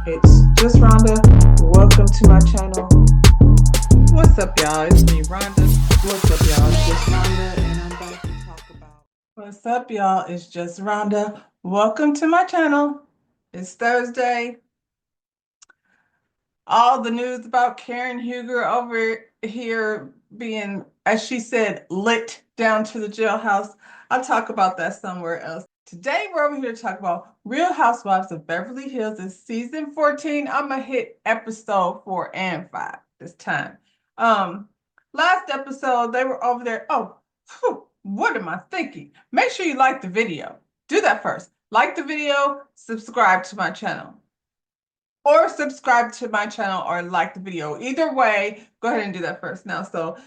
It's just Rhonda. Welcome to my channel. What's up, y'all? It's me, Rhonda. What's up, y'all? It's just Rhonda, and I'm back to talk about. What's up, y'all? It's just Rhonda. Welcome to my channel. It's Thursday. All the news about Karen Huger over here being, as she said, lit down to the jailhouse. I'll talk about that somewhere else. Today, we're over here to talk about Real Housewives of Beverly Hills. It's season 14. I'm going to hit episode 4 and 5 this time. Last episode, they were over there. Oh, what am I thinking? Make sure you like the video. Do that first. Like the video, subscribe to my channel. Or subscribe to my channel or like the video. Either way, go ahead and do that first now. So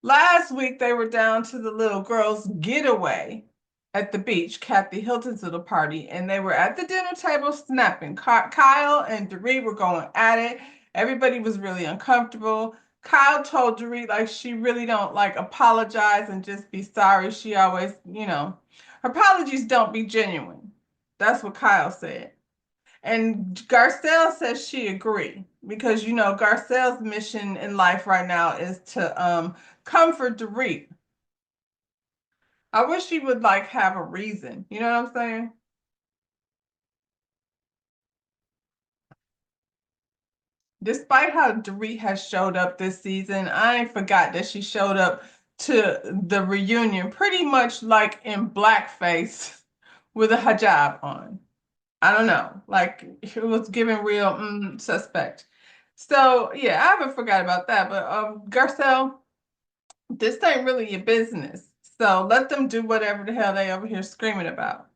last week, they were down to the little girls' getaway at the beach, Kathy Hilton's little party, and they were at the dinner table snapping. Kyle and Dorit were going at it. Everybody was really uncomfortable. Kyle told Dorit like she really don't like apologize and just be sorry. She always, her apologies don't be genuine. That's what Kyle said. And Garcelle says she agree because Garcelle's mission in life right now is to comfort Dorit. I wish she would like have a reason. You know what I'm saying? Despite how Dorit has showed up this season, I ain't forgot that she showed up to the reunion pretty much like in blackface with a hijab on. I don't know. Like it was giving real suspect. So yeah, I haven't forgot about that. But Garcelle, this ain't really your business. So let them do whatever the hell they over here screaming about.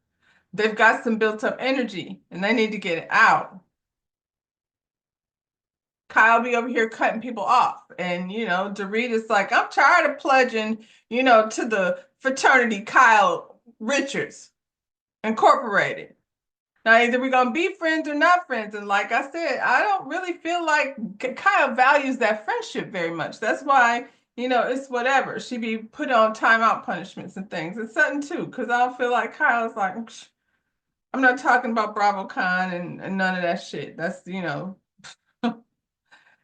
They've got some built up energy and they need to get it out. Kyle be over here cutting people off. And Dorit is like, I'm tired of pledging, to the fraternity Kyle Richards Incorporated. Now, either we're gonna be friends or not friends. And like I said, I don't really feel like Kyle values that friendship very much. That's why, it's whatever. She be put on timeout punishments and things. And Sutton too, because I don't feel like Kyle's like, I'm not talking about BravoCon and none of that shit. That's,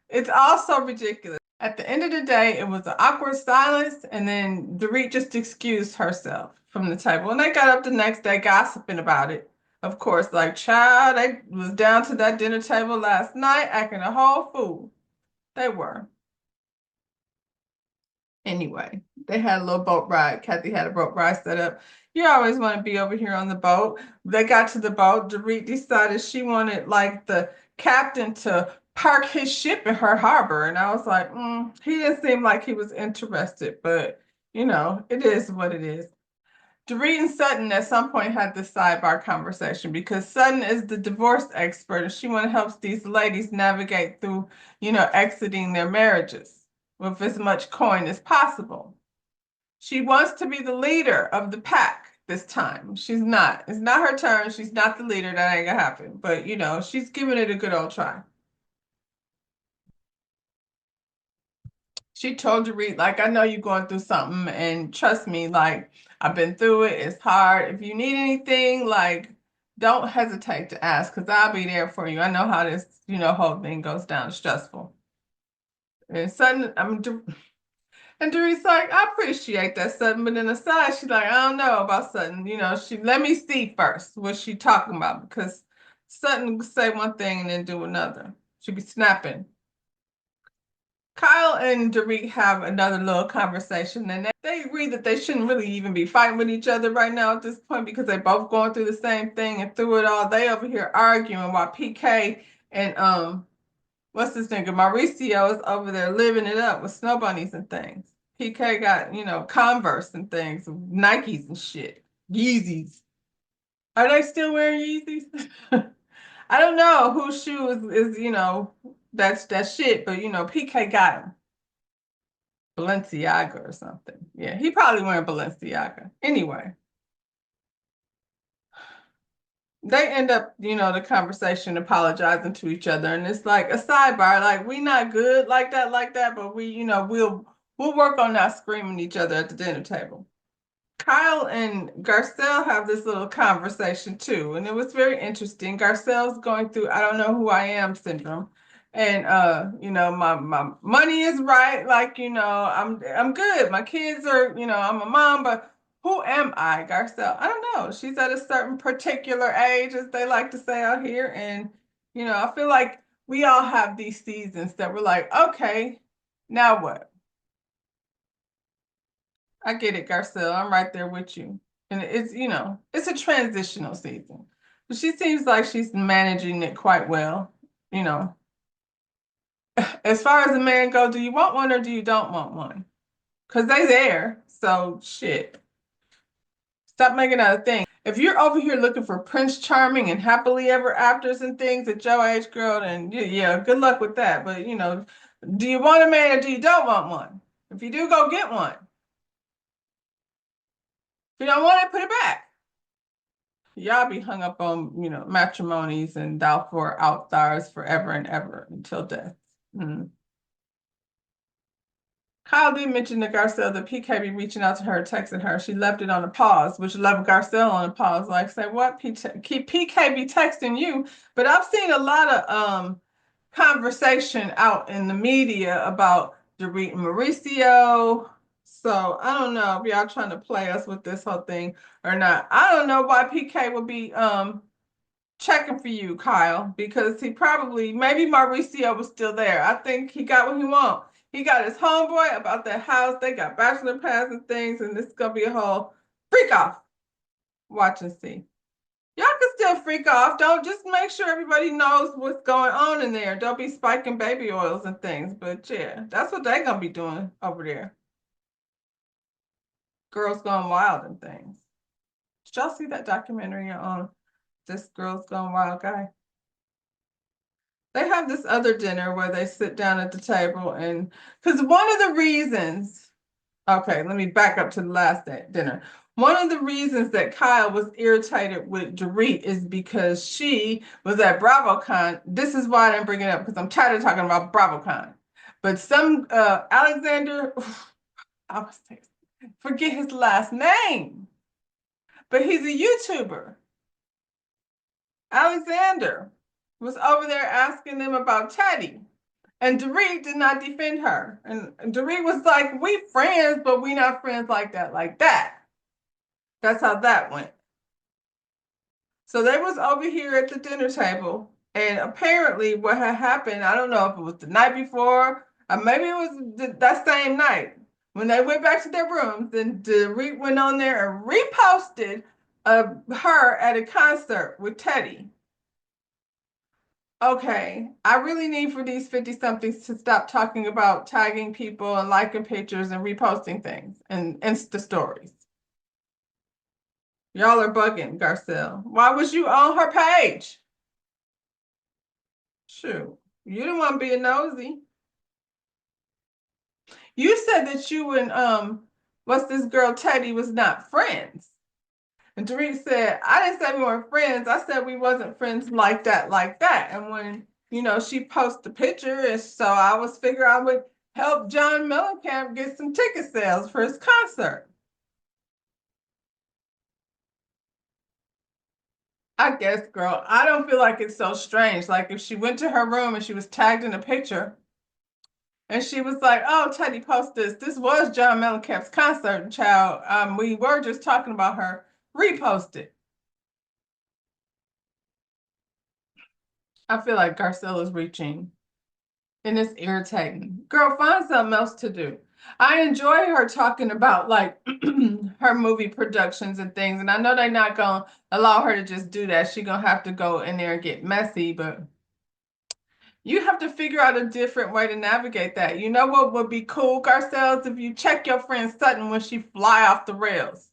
it's all so ridiculous. At the end of the day, it was an awkward silence, and then Dorit just excused herself from the table. And they got up the next day gossiping about it. Of course, like, child, they was down to that dinner table last night acting a whole fool. They were. Anyway, they had a little boat ride. Kathy had a boat ride set up. You always want to be over here on the boat. They got to the boat. Dorit decided she wanted like the captain to park his ship in her harbor. And I was like, he didn't seem like he was interested, but it is what it is. Dorit and Sutton at some point had this sidebar conversation because Sutton is the divorce expert and she want to help these ladies navigate through, exiting their marriages with as much coin as possible. She wants to be the leader of the pack this time. She's not. It's not her turn. She's not the leader. That ain't gonna happen. But she's giving it a good old try. She told Dorit, like, I know you're going through something, and trust me, like, I've been through it. It's hard. If you need anything, like, don't hesitate to ask, because I'll be there for you. I know how this, whole thing goes down. It's stressful. And sudden, and Dorit's like, I appreciate that, Sutton, but then aside, she's like, I don't know about Sutton. She let me see first what she talking about, because Sutton say one thing and then do another. She be snapping. Kyle and Dorit have another little conversation, and they agree that they shouldn't really even be fighting with each other right now at this point because they're both going through the same thing, and through it all, they over here arguing while PK and what's this nigga Mauricio is over there living it up with snow bunnies and things. PK got Converse and things, Nikes and shit, Yeezys. Are they still wearing Yeezys? I don't know whose shoe is that's that shit, but PK got him. Balenciaga or something. Yeah, he probably wearing Balenciaga. Anyway, they end up, the conversation apologizing to each other, and it's like a sidebar, like we not good like that, but we, we'll work on not screaming each other at the dinner table. Kyle and Garcelle have this little conversation too, and it was very interesting. Garcelle's going through I don't know who I am syndrome. And my money is right, like, I'm good. My kids are, I'm a mom, but who am I, Garcelle? I don't know. She's at a certain particular age, as they like to say out here, and I feel like we all have these seasons that we're like, okay, now what? I get it, Garcelle. I'm right there with you. And it's a transitional season. But she seems like she's managing it quite well. You know, as far as a man go, do you want one or do you don't want one? Because they there. So shit. Stop making that a thing. If you're over here looking for Prince Charming and happily ever afters and things at your age, girl, then yeah, good luck with that. But do you want a man or do you don't want one? If you do, go get one. If you don't want it, put it back. Y'all be hung up on, matrimonies and thou for outstars forever and ever until death. Mm. Kyle did mention to Garcelle that PK be reaching out to her, texting her. She left it on a pause, which left Garcelle on a pause. Like, say, what? PK be texting you. But I've seen a lot of conversation out in the media about Dorit and Mauricio. So I don't know if y'all trying to play us with this whole thing or not. I don't know why PK would be checking for you, Kyle, because he probably maybe Mauricio was still there. I think he got what he want. He got his homeboy about that house. They got bachelor pads and things, and this is gonna be a whole freak off. Watch and see. Y'all can still freak off. Don't just make sure everybody knows what's going on in there. Don't be spiking baby oils and things. But yeah, that's what they gonna be doing over there. Girls Gone Wild and things. Did y'all see that documentary on this Girls Gone Wild guy? They have this other dinner where they sit down at the table and because one of the reasons, okay, let me back up to the last dinner. One of the reasons that Kyle was irritated with Dorit is because she was at BravoCon. This is why I didn't bring it up because I'm tired of talking about BravoCon. But some Alexander, I was forget his last name, but he's a YouTuber. Alexander was over there asking them about Teddy. And Dorit did not defend her. And Dorit was like, we friends, but we not friends like that, like that. That's how that went. So they was over here at the dinner table. And apparently what had happened, I don't know if it was the night before, or maybe it was that same night. When they went back to their rooms, then Dorit went on there and reposted her at a concert with Teddy. Okay, I really need for these 50 somethings to stop talking about tagging people and liking pictures and reposting things and Insta stories. Y'all are bugging, Garcelle. Why was you on her page? Shoot, you didn't want to be a nosy. You said that you and what's this girl Teddy was not friends. And Dorit said, I didn't say we weren't friends. I said we wasn't friends like that, like that. And when, she posted the picture, and so I was figuring I would help John Mellencamp get some ticket sales for his concert. I guess, girl, I don't feel like it's so strange. Like if she went to her room and she was tagged in a picture and she was like, oh, Teddy posted this. This was John Mellencamp's concert, child. We were just talking about her. Repost it. I feel like Garcella's reaching and it's irritating. Girl, find something else to do. I enjoy her talking about like her movie productions and things, and I know they're not gonna allow her to just do that. She's gonna have to go in there and get messy, but you have to figure out a different way to navigate that. You know what would be cool, Garcelles, if you check your friend Sutton when she fly off the rails.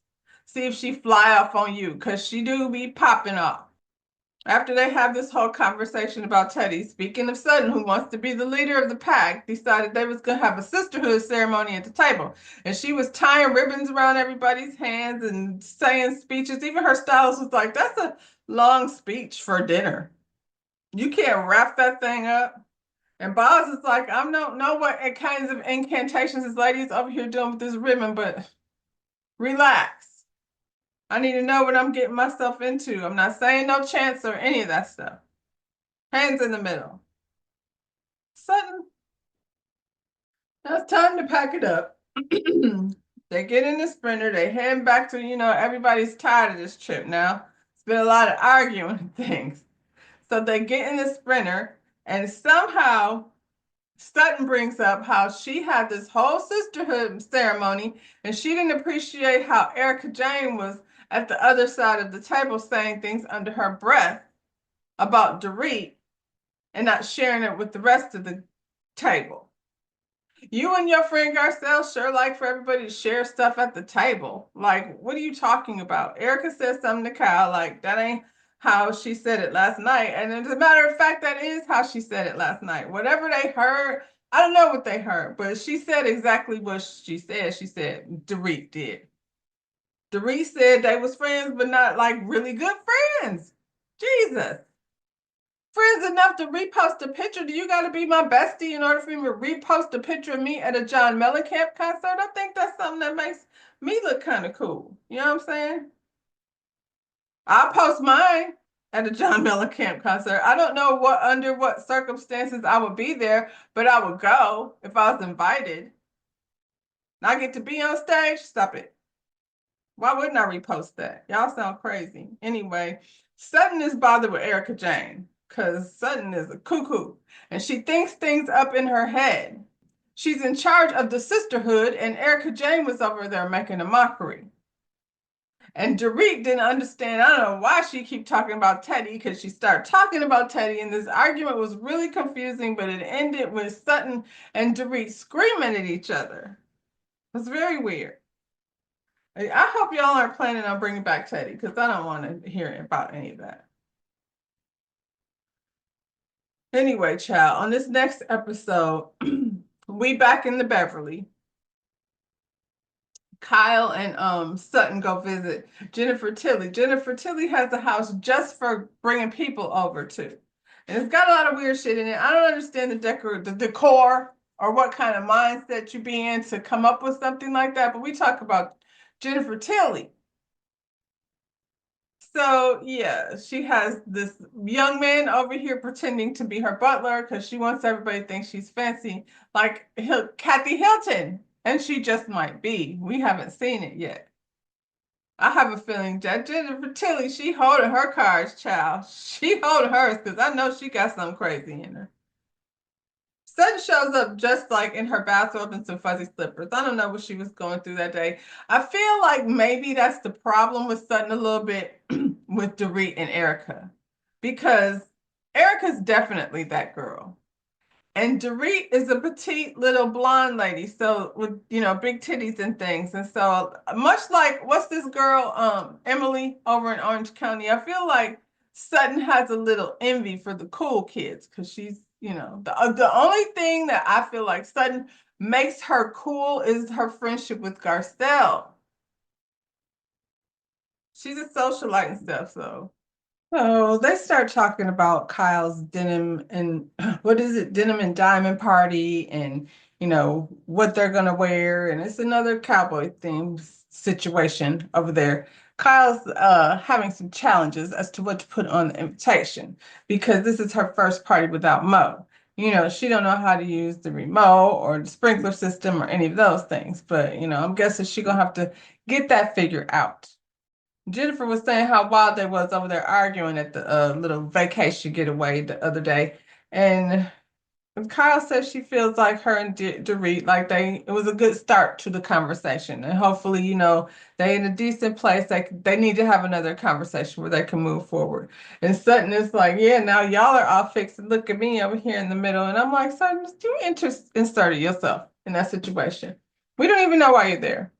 See if she fly off on you, because she do be popping off. After they have this whole conversation about Teddy, speaking of Sutton, who wants to be the leader of the pack, decided they was going to have a sisterhood ceremony at the table. And she was tying ribbons around everybody's hands and saying speeches. Even her stylist was like, that's a long speech for dinner. You can't wrap that thing up. And Boz is like, I don't know what kinds of incantations this lady is over here doing with this ribbon, but relax. I need to know what I'm getting myself into. I'm not saying no chance or any of that stuff. Hands in the middle. Sudden, now it's time to pack it up. They get in the sprinter, they head back to, everybody's tired of this trip now. It's been a lot of arguing and things. So they get in the sprinter, and somehow Sutton brings up how she had this whole sisterhood ceremony, and she didn't appreciate how Erica Jane was at the other side of the table saying things under her breath about Dorit and not sharing it with the rest of the table. You and your friend Garcelle sure like for everybody to share stuff at the table. Like, what are you talking about? Erica said something to Kyle, like, that ain't how she said it last night. And as a matter of fact, that is how she said it last night. Whatever they heard, I don't know what they heard, but she said exactly what she said. She said, Dorit did. Dorit said they was friends, but not like really good friends. Jesus. Friends enough to repost a picture. Do you got to be my bestie in order for me to repost a picture of me at a John Mellencamp concert? I think that's something that makes me look kind of cool. You know what I'm saying? I'll post mine at a John Mellencamp concert. I don't know under what circumstances I would be there, but I would go if I was invited. And I get to be on stage. Stop it. Why wouldn't I repost that? Y'all sound crazy. Anyway, Sutton is bothered with Erica Jane because Sutton is a cuckoo and she thinks things up in her head. She's in charge of the sisterhood, and Erica Jane was over there making a mockery. And Dorit didn't understand. I don't know why she keep talking about Teddy, because she started talking about Teddy, and this argument was really confusing, but it ended with Sutton and Dorit screaming at each other. It was very weird. I hope y'all aren't planning on bringing back Teddy, because I don't want to hear about any of that. Anyway, child, on this next episode, we back in the Beverly. Kyle and Sutton go visit Jennifer Tilly. Jennifer Tilly has a house just for bringing people over to. And it's got a lot of weird shit in it. I don't understand the decor or what kind of mindset you be in to come up with something like that. But we talk about Jennifer Tilly. So yeah, she has this young man over here pretending to be her butler because she wants everybody to think she's fancy, like Kathy Hilton, and she just might be. We haven't seen it yet. I have a feeling that Jennifer Tilly, she holding her cards, child. She holding hers because I know she got something crazy in her. Sutton shows up just like in her bathrobe and some fuzzy slippers. I don't know what she was going through that day. I feel like maybe that's the problem with Sutton a little bit with Dorit and Erica, because Erica's definitely that girl. And Dorit is a petite little blonde lady, so with big titties and things. And so much like what's this girl, Emily over in Orange County, I feel like Sutton has a little envy for the cool kids because she's, the only thing that I feel like Sutton makes her cool is her friendship with Garcelle. She's a socialite and stuff, so. So they start talking about Kyle's denim and what is it, denim and diamond party, and what they're gonna wear, and it's another cowboy themed situation over there. Kyle's having some challenges as to what to put on the invitation because this is her first party without Mo. She don't know how to use the remote or the sprinkler system or any of those things, but I'm guessing she gonna have to get that figured out. Jennifer was saying how wild they was over there arguing at the little vacation getaway the other day. And Kyle says she feels like her and Dorit, like it was a good start to the conversation. And hopefully, they in a decent place. They need to have another conversation where they can move forward. And Sutton is like, yeah, now y'all are all fixed. Look at me over here in the middle. And I'm like, Sutton, you inserted yourself in that situation. We don't even know why you're there.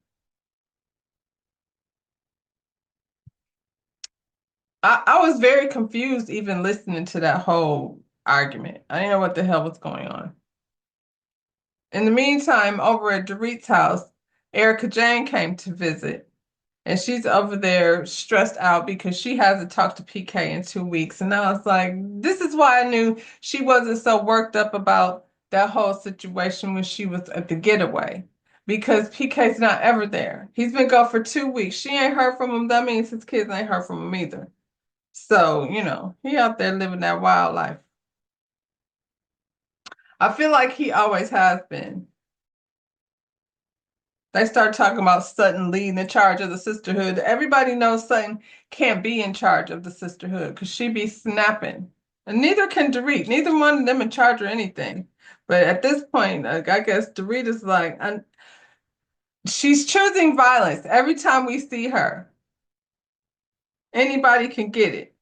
I was very confused even listening to that whole argument. I didn't know what the hell was going on. In the meantime, over at Dorit's house, Erica Jane came to visit, and she's over there stressed out because she hasn't talked to PK in 2 weeks. And I was like, this is why I knew she wasn't so worked up about that whole situation when she was at the getaway. because PK's not ever there. He's been gone for 2 weeks. She ain't heard from him. That means his kids ain't heard from him either. So, he out there living that wild life. I feel like he always has been. They start talking about Sutton leading the charge of the sisterhood. Everybody knows Sutton can't be in charge of the sisterhood because she be snapping. And neither can Dorit. Neither one of them in charge or anything. But at this point, I guess Dorit is like, she's choosing violence every time we see her. Anybody can get it.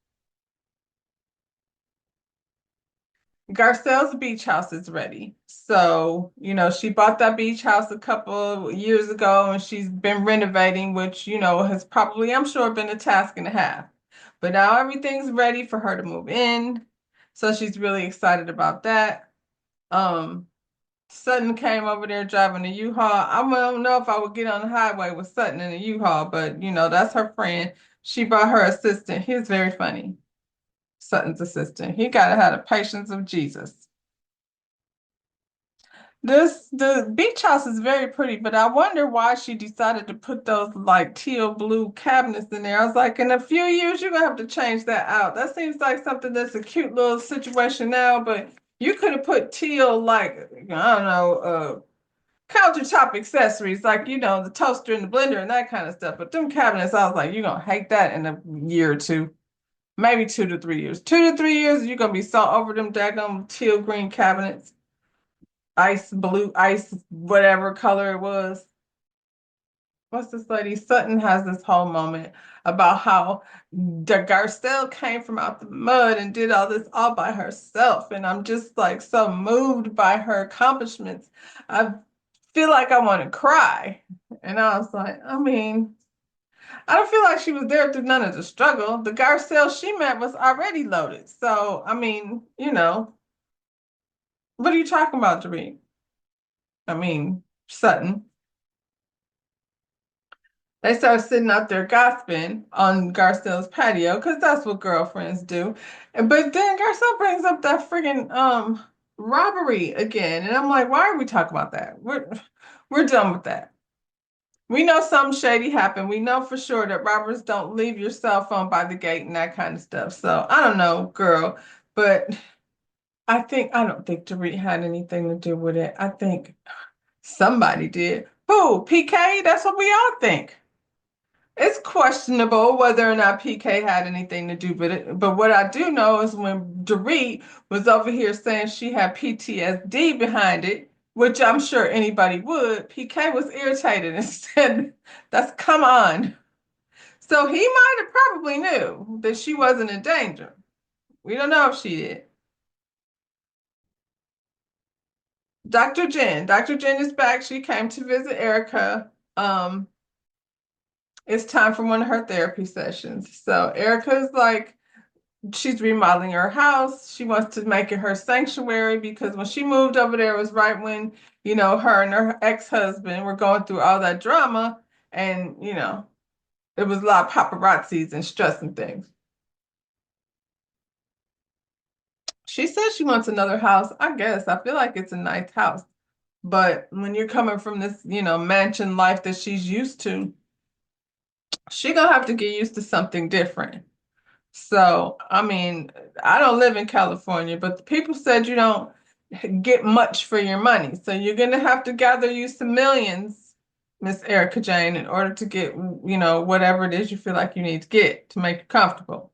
Garcelle's beach house is ready. So, she bought that beach house a couple of years ago and she's been renovating, which, has probably, I'm sure, been a task and a half. But now everything's ready for her to move in. So she's really excited about that. Um, Sutton came over there driving a U-Haul. I don't know if I would get on the highway with Sutton in a U-Haul, but that's her friend. She brought her assistant. He's very funny. Sutton's assistant. He gotta have the patience of Jesus. The beach house is very pretty, but I wonder why she decided to put those like teal blue cabinets in there. I was like, in a few years, you're gonna have to change that out. That seems like something that's a cute little situation now, but you could have put teal like, I don't know, countertop accessories, like, the toaster and the blender and that kind of stuff. But them cabinets, I was like, you're gonna hate that in a year or two. Maybe 2 to 3 years. 2 to 3 years, you're gonna be so over them daggum teal green cabinets, ice blue, ice whatever color it was. What's this lady? Sutton has this whole moment about how the Garcelle came from out the mud and did all this all by herself. And I'm just like so moved by her accomplishments. I feel like I want to cry. And I was like, I don't feel like she was there through none of the struggle. The Garcelle she met was already loaded. So, what are you talking about, Doreen? Sutton. They start sitting out there gossiping on Garcelle's patio because that's what girlfriends do. But then Garcelle brings up that friggin' robbery again. And I'm like, why are we talking about that? We're done with that. We know something shady happened. We know for sure that robbers don't leave your cell phone by the gate and that kind of stuff. So I don't know, girl, but I don't think Dorit had anything to do with it. I think somebody did. Who? PK? That's what we all think. It's questionable whether or not PK had anything to do with it. But what I do know is when Dorit was over here saying she had PTSD behind it, which I'm sure anybody would, PK was irritated and said, that's come on. So he might have probably knew that she wasn't in danger. We don't know if she did. Dr. Jen. Dr. Jen is back. She came to visit Erica. It's time for one of her therapy sessions. So Erica's like, she's remodeling her house. She wants to make it her sanctuary because when she moved over there, it was right when, her and her ex-husband were going through all that drama. And, it was a lot of paparazzis and stress and things. She says she wants another house. I guess. I feel like it's a nice house. But when you're coming from this, mansion life that she's used to, she gonna have to get used to something different. So, I don't live in California, but the people said you don't get much for your money. So you're gonna have to gather you some millions, Miss Erica Jane, in order to get, whatever it is you feel like you need to get to make you comfortable.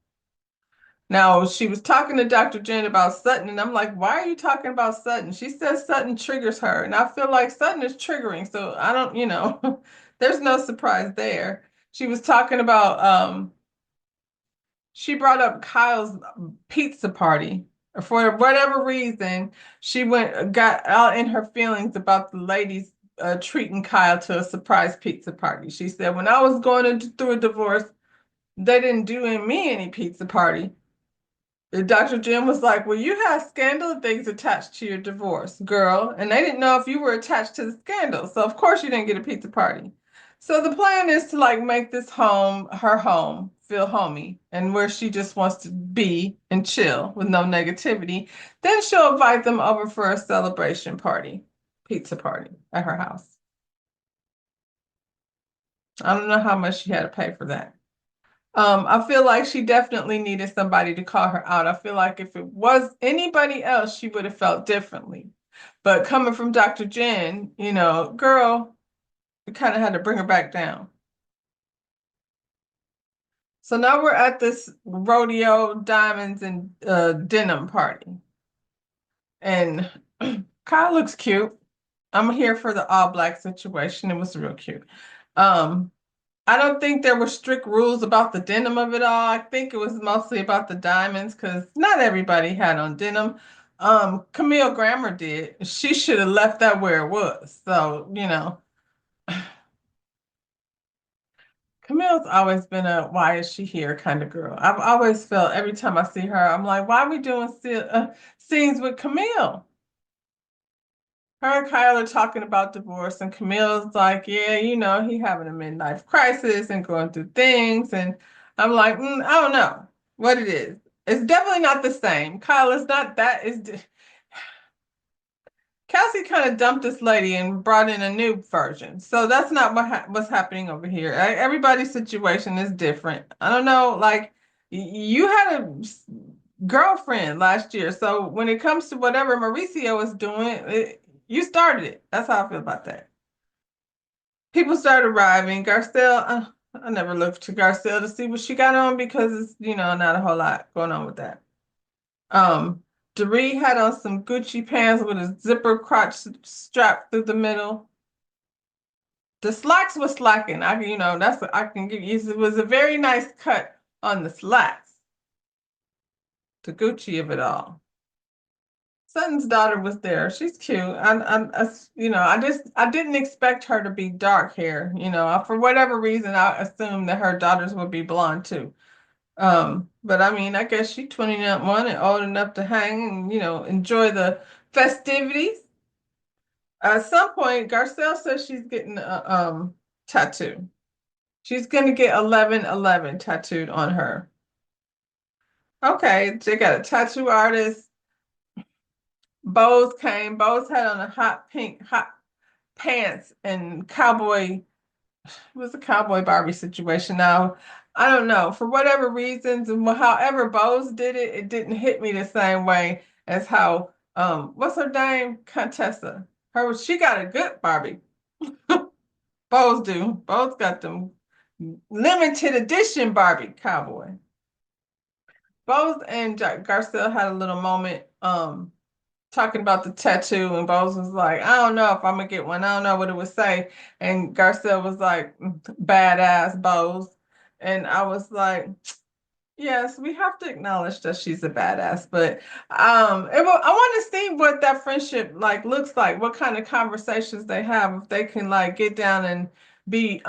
Now, she was talking to Dr. Jen about Sutton, and I'm like, why are you talking about Sutton? She says Sutton triggers her, and I feel like Sutton is triggering, so I don't, there's no surprise there. She was talking about, she brought up Kyle's pizza party. For whatever reason, she got out in her feelings about the ladies treating Kyle to a surprise pizza party. She said, when I was through a divorce, they didn't do me any pizza party. Dr. Jim was like, well, you have scandal things attached to your divorce, girl. And they didn't know if you were attached to the scandal. So of course you didn't get a pizza party. So the plan is to like make this home her home, feel homey, and where she just wants to be and chill with no negativity. Then she'll invite them over for a celebration party, pizza party at her house. I don't know how much she had to pay for that. I feel like she definitely needed somebody to call her out. I feel like if it was anybody else, she would have felt differently. But coming from Dr. Jen, girl, we kind of had to bring her back down. So now we're at this rodeo diamonds and denim party. And Kyle looks cute. I'm here for the all black situation. It was real cute. Um, I don't think there were strict rules about the denim of it all. I think it was mostly about the diamonds because not everybody had on denim. Camille Grammer did. She should have left that where it was. So, Camille's always been a why is she here kind of girl. I've always felt every time I see her, I'm like, why are we doing scenes with Camille? Her and Kyle are talking about divorce, and Camille's like, yeah, he having a midlife crisis and going through things. And I'm like, I don't know what it is. It's definitely not the same. Kyle, it's not that. Kelsey kind of dumped this lady and brought in a new version. So that's not what's happening over here. Everybody's situation is different. I don't know, like you had a girlfriend last year. So when it comes to whatever Mauricio is doing, you started it. That's how I feel about that. People started arriving. Garcelle, I never looked to Garcelle to see what she got on because it's, not a whole lot going on with that. Um, Doree had on some Gucci pants with a zipper crotch strap through the middle. The slacks was slacking. I can give you. It was a very nice cut on the slacks. The Gucci of it all. Sutton's daughter was there. She's cute. I didn't expect her to be dark hair. For whatever reason, I assumed that her daughters would be blonde too. But I mean, I guess she's 21 and old enough to hang and, enjoy the festivities. At some point, Garcelle says she's getting a tattoo. She's gonna get 1111 tattooed on her. Okay, they got a tattoo artist. Bose came. Bose had on a hot pink hot pants and cowboy. It was a cowboy Barbie situation. Now, I don't know. For whatever reasons, and however Bose did it, it didn't hit me the same way as how what's her name? Contessa. She got a good Barbie. Bose do. Bose got them limited edition Barbie cowboy. Bose and Garcelle had a little moment talking about the tattoo, and Bose was like, I don't know if I'm gonna get one. I don't know what it would say. And Garcelle was like, badass Bose. And I was like, yes, we have to acknowledge that she's a badass. But I want to see what that friendship like looks like, what kind of conversations they have, if they can like get down and be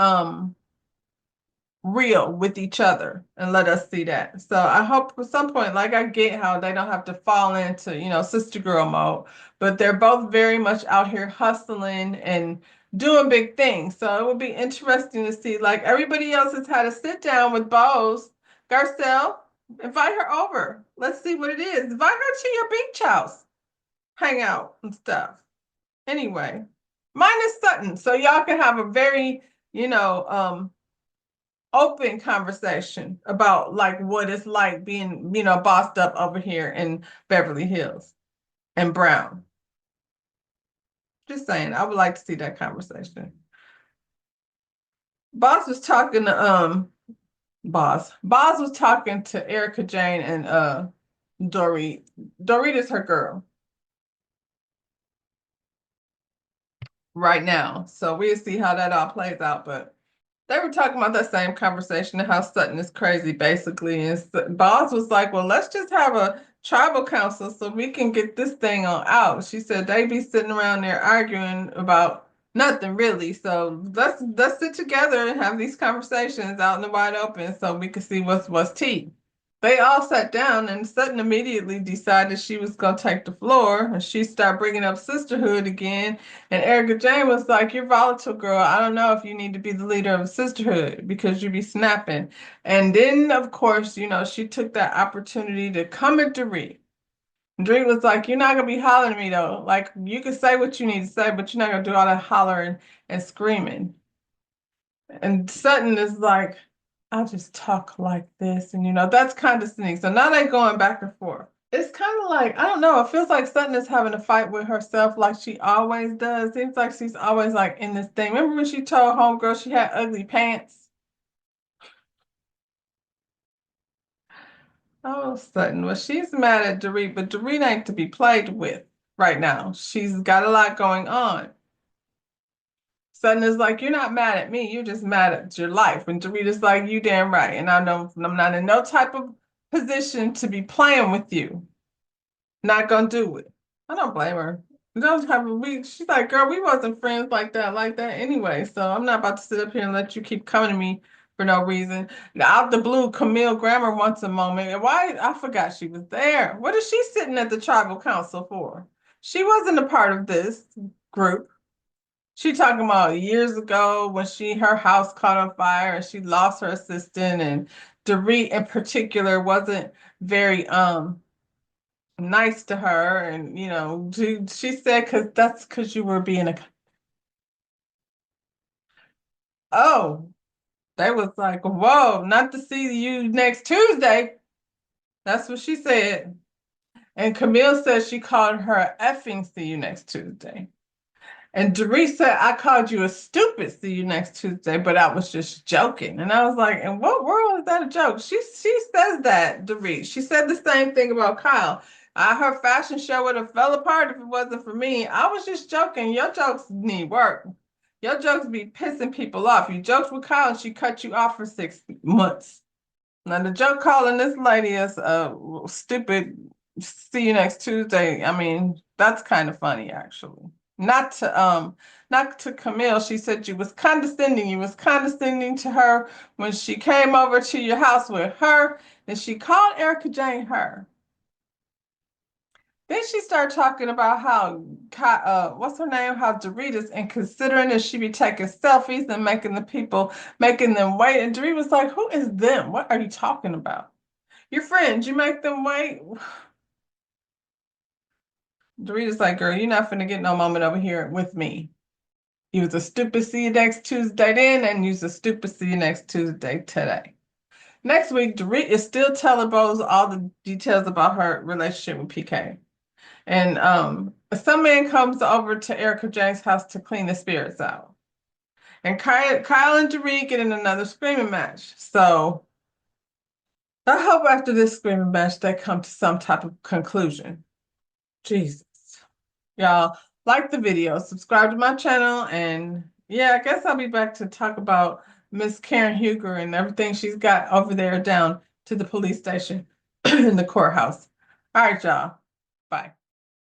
real with each other and let us see that. So I hope at some point, like I get how they don't have to fall into, sister girl mode, but they're both very much out here hustling and doing big things. So it will be interesting to see, like everybody else has had a sit down with Bose, Garcelle, invite her over. Let's see what it is. Invite her to your beach house, hang out and stuff. Anyway, mine is Sutton. So y'all can have a very, open conversation about like what it's like being, bossed up over here in Beverly Hills and Brown. Just saying, I would like to see that conversation. Boss was talking to Boss was talking to Erica Jane and Dorit. Dorit is her girl right now. So we'll see how that all plays out. But they were talking about that same conversation and how Sutton is crazy, basically. And Boz was like, well, let's just have a tribal council so we can get this thing on out. She said they be sitting around there arguing about nothing really. So let's sit together and have these conversations out in the wide open so we can see what's tea. They all sat down and Sutton immediately decided she was going to take the floor and she started bringing up sisterhood again. And Erica Jane was like, you're volatile, girl. I don't know if you need to be the leader of a sisterhood because you be snapping. And then, of course, she took that opportunity to come at Dorit. Dorit was like, you're not going to be hollering at me, though. Like, you can say what you need to say, but you're not going to do all that hollering and screaming. And Sutton is like, I'll just talk like this. And, that's kind of sneaky. So now they're going back and forth. It's kind of like, I don't know, it feels like Sutton is having a fight with herself like she always does. Seems like she's always like in this thing. Remember when she told Homegirl she had ugly pants? Oh, Sutton. Well, she's mad at Dorit, but Dorit ain't to be played with right now. She's got a lot going on. Sutton is like, you're not mad at me, you're just mad at your life. And Dorita's like, you damn right. And I know I'm not in no type of position to be playing with you. Not gonna do it. I don't blame her. Those type of weeks, she's like, girl, we wasn't friends like that anyway. So I'm not about to sit up here and let you keep coming to me for no reason. Out the blue, Camille Grammer wants a moment. And why? I forgot she was there. What is she sitting at the tribal council for? She wasn't a part of this group. She talking about years ago when her house caught on fire and she lost her assistant, and Dorit in particular wasn't very nice to her, and she said because you were being a oh, they was like, whoa, not to see you next Tuesday. That's what she said. And Camille said she called her effing see you next Tuesday. And Dorit said, I called you a stupid see you next Tuesday, but I was just joking. And I was like, in what world is that a joke? She says that, Dorit. She said the same thing about Kyle. Her fashion show would have fell apart if it wasn't for me. I was just joking. Your jokes need work. Your jokes be pissing people off. You joked with Kyle and she cut you off for 6 months. Now the joke calling this lady is stupid. See you next Tuesday. I mean, that's kind of funny actually. Not to Camille. She said you was condescending. You was condescending to her when she came over to your house with her, and she called Erica Jane her. Then she started talking about how what's her name? How Dorita's inconsiderate and she be taking selfies and making them wait. And Dorita was like, "Who is them? What are you talking about? Your friends? You make them wait?" Dorita's like, "Girl, you're not finna get no moment over here with me. You was a stupid see you next Tuesday then, and you was a stupid see you next Tuesday today." Next week, Dorit is still telling Bose all the details about her relationship with PK. And some man comes over to Erica Jane's house to clean the spirits out. And Kyle and Dorit get in another screaming match. So I hope after this screaming match they come to some type of conclusion. Jesus. Y'all like the video, subscribe to my channel, and yeah, I guess I'll be back to talk about Miss Karen Huger and everything she's got over there down to the police station in the courthouse. All right, y'all. Bye.